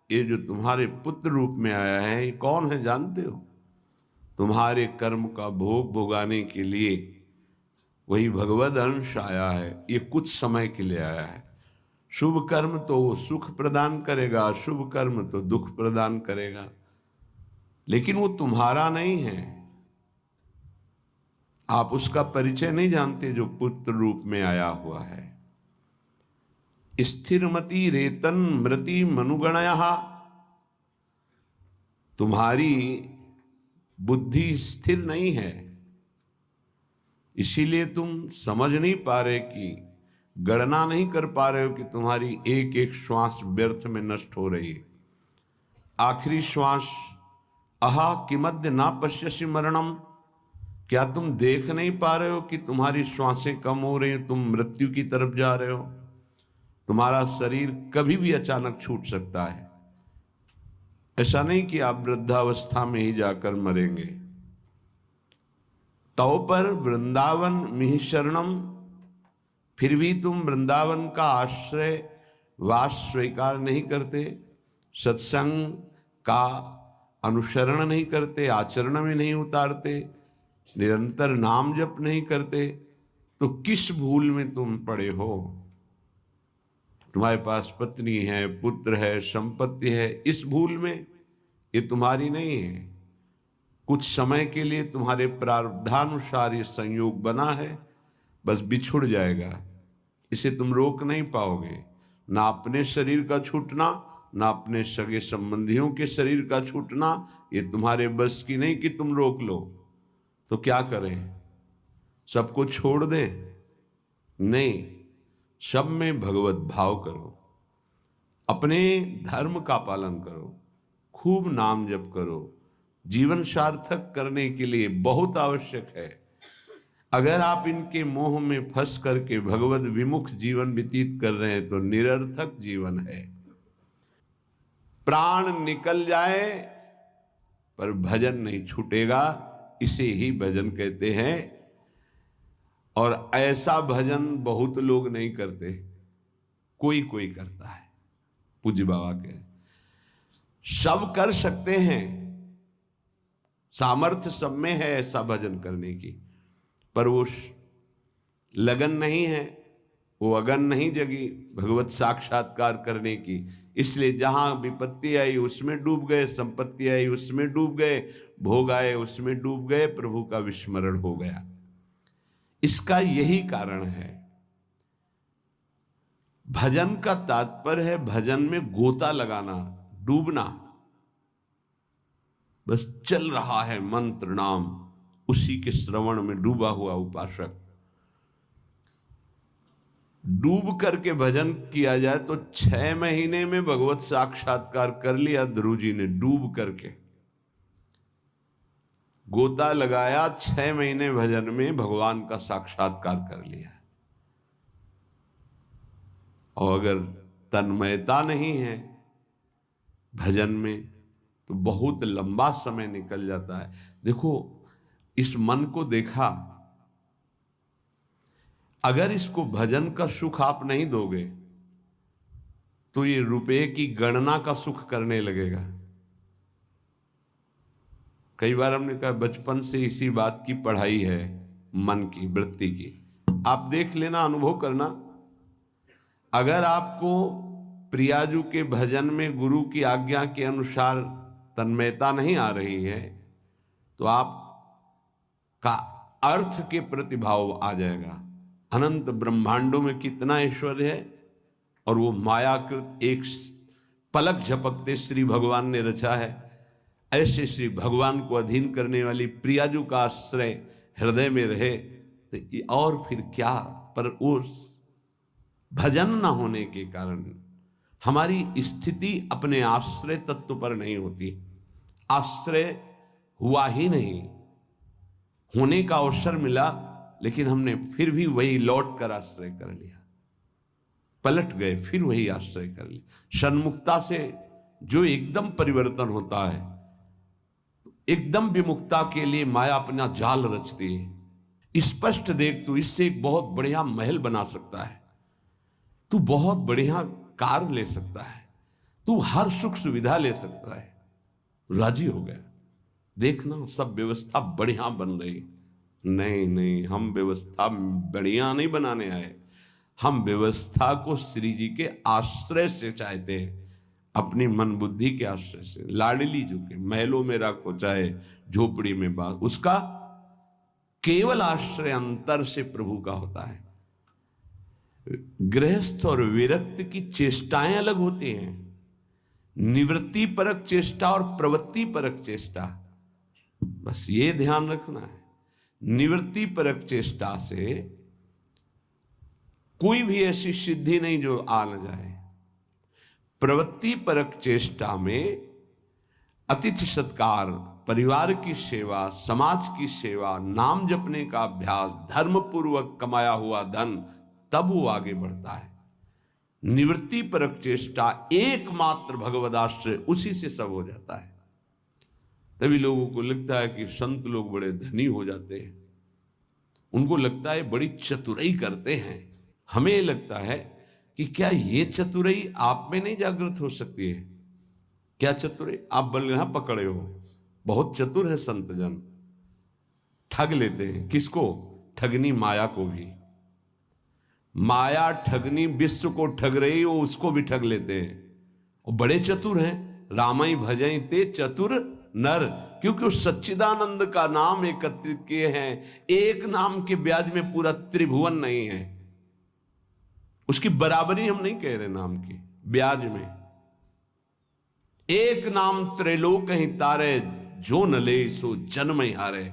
ये जो तुम्हारे पुत्र रूप में आया है, ये कौन है जानते हो? तुम्हारे कर्म का भोग भोगाने के लिए वही भगवद अंश आया है। ये कुछ समय के लिए आया है। शुभ कर्म तो वो सुख प्रदान करेगा, अशुभ कर्म तो दुख प्रदान करेगा, लेकिन वो तुम्हारा नहीं है। आप उसका परिचय नहीं जानते जो पुत्र रूप में आया हुआ है। स्थिरमति रेतन मृति मनुगणया, तुम्हारी बुद्धि स्थिर नहीं है, इसीलिए तुम समझ नहीं पा रहे कि गणना नहीं कर पा रहे हो कि तुम्हारी एक एक श्वास व्यर्थ में नष्ट हो रही है। आखिरी श्वास अहा किमद्य ना पश्यसि मरणम, क्या तुम देख नहीं पा रहे हो कि तुम्हारी श्वासें कम हो रही हैं, तुम मृत्यु की तरफ जा रहे हो। तुम्हारा शरीर कभी भी अचानक छूट सकता है। ऐसा नहीं कि आप वृद्धावस्था में ही जाकर मरेंगे। तो पर वृंदावन मिहि शरणम, फिर भी तुम वृंदावन का आश्रय वास स्वीकार नहीं करते, सत्संग का अनुसरण नहीं करते, आचरण में नहीं उतारते, निरंतर नाम जप नहीं करते, तो किस भूल में तुम पड़े हो? तुम्हारे पास पत्नी है, पुत्र है, संपत्ति है, इस भूल में? ये तुम्हारी नहीं है। कुछ समय के लिए तुम्हारे प्रारब्धानुसार ये संयोग बना है, बस बिछुड़ जाएगा। इसे तुम रोक नहीं पाओगे। ना अपने शरीर का छूटना, ना अपने सगे संबंधियों के शरीर का छूटना, ये तुम्हारे बस की नहीं कि तुम रोक लो। तो क्या करें? सबको छोड़ दें? नहीं, सब में भगवत भाव करो, अपने धर्म का पालन करो, खूब नाम जप करो। जीवन सार्थक करने के लिए बहुत आवश्यक है। अगर आप इनके मोह में फंस करके भगवत विमुख जीवन व्यतीत कर रहे हैं तो निरर्थक जीवन है। प्राण निकल जाए पर भजन नहीं छूटेगा, इसे ही भजन कहते हैं। और ऐसा भजन बहुत लोग नहीं करते, कोई कोई करता है। पूज्य बाबा के सब कर सकते हैं, सामर्थ्य सब में है ऐसा भजन करने की, पर वो लगन नहीं है, वो अगन नहीं जगी भगवत साक्षात्कार करने की। इसलिए जहां विपत्ति आई उसमें डूब गए, संपत्ति आई उसमें डूब गए, भोग आए उसमें डूब गए, प्रभु का विस्मरण हो गया। इसका यही कारण है। भजन का तात्पर्य है भजन में गोता लगाना, डूबना। बस चल रहा है मंत्र नाम, उसी के श्रवण में डूबा हुआ उपासक। डूब करके भजन किया जाए तो 6 महीने में भगवत साक्षात्कार कर लिया ध्रुव जी ने। डूब करके गोता लगाया, 6 महीने भजन में भगवान का साक्षात्कार कर लिया। और अगर तन्मयता नहीं है भजन में तो बहुत लंबा समय निकल जाता है। देखो, इस मन को देखा, अगर इसको भजन का सुख आप नहीं दोगे तो ये रुपए की गणना का सुख करने लगेगा। कई बार हमने कहा बचपन से इसी बात की पढ़ाई है, मन की वृत्ति की। आप देख लेना, अनुभव करना। अगर आपको प्रियाजू के भजन में गुरु की आज्ञा के अनुसार तन्मयता नहीं आ रही है तो आप का अर्थ के प्रतिभाव आ जाएगा। अनंत ब्रह्मांडों में कितना ऐश्वर्य है और वो मायाकृत एक पलक झपकते श्री भगवान ने रचा है। ऐसे श्री भगवान को अधीन करने वाली प्रियाजू का आश्रय हृदय में रहे तो और फिर क्या। पर उस भजन न होने के कारण हमारी स्थिति अपने आश्रय तत्व पर नहीं होती। आश्रय हुआ ही नहीं, होने का अवसर मिला लेकिन हमने फिर भी वही लौट कर आश्रय कर लिया, पलट गए, फिर वही आश्रय कर लिया। सन्मुक्ता से जो एकदम परिवर्तन होता है, एकदम विमुक्ता के लिए माया अपना जाल रचती है। स्पष्ट देख, तू इससे एक बहुत बढ़िया महल बना सकता है, तू बहुत बढ़िया कार ले सकता है, तू हर सुख सुविधा ले सकता है। राजी हो गया। देखना सब व्यवस्था बढ़िया बन रही। नहीं नहीं, हम व्यवस्था बढ़िया नहीं बनाने आए, हम व्यवस्था को श्री जी के आश्रय से चाहते हैं, अपनी मन बुद्धि के आश्रय से। लाडली जो के महलों में रखो चाहे झोपड़ी में बात, उसका केवल आश्रय अंतर से प्रभु का होता है। गृहस्थ और विरक्त की चेष्टाएं अलग होती हैं, निवृत्ति परक चेष्टा और प्रवृत्ति परक चेष्टा, बस ये ध्यान रखना है। निवृत्ति परक चेष्टा से कोई भी ऐसी सिद्धि नहीं जो आ न जाए। प्रवृत्ति परक चेष्टा में अतिथि सत्कार, परिवार की सेवा, समाज की सेवा, नाम जपने का अभ्यास, धर्म पूर्वक कमाया हुआ धन, तब वो आगे बढ़ता है। निवृत्ति परक चेष्टा एकमात्र भगवदाश्रय, उसी से सब हो जाता है। तभी लोगों को लगता है कि संत लोग बड़े धनी हो जाते हैं, उनको लगता है बड़ी चतुराई करते हैं। हमें लगता है कि क्या ये चतुराई आप में नहीं जागृत हो सकती है? क्या चतुराई? आप बल यहां पकड़े हो, बहुत चतुर है संत जन, ठग लेते हैं। किसको? ठगनी माया को भी। माया ठगनी विश्व को ठग रही हो, उसको भी ठग लेते हैं। और बड़े चतुर हैं। रामई भजई ते चतुर नर, क्योंकि उस सच्चिदानंद का नाम एकत्रित किए हैं। एक नाम के ब्याज में पूरा त्रिभुवन नहीं है, उसकी बराबरी हम नहीं कह रहे नाम की ब्याज में। एक नाम त्रैलोक ही तारे, जो न ले सो जन्म ही हारे।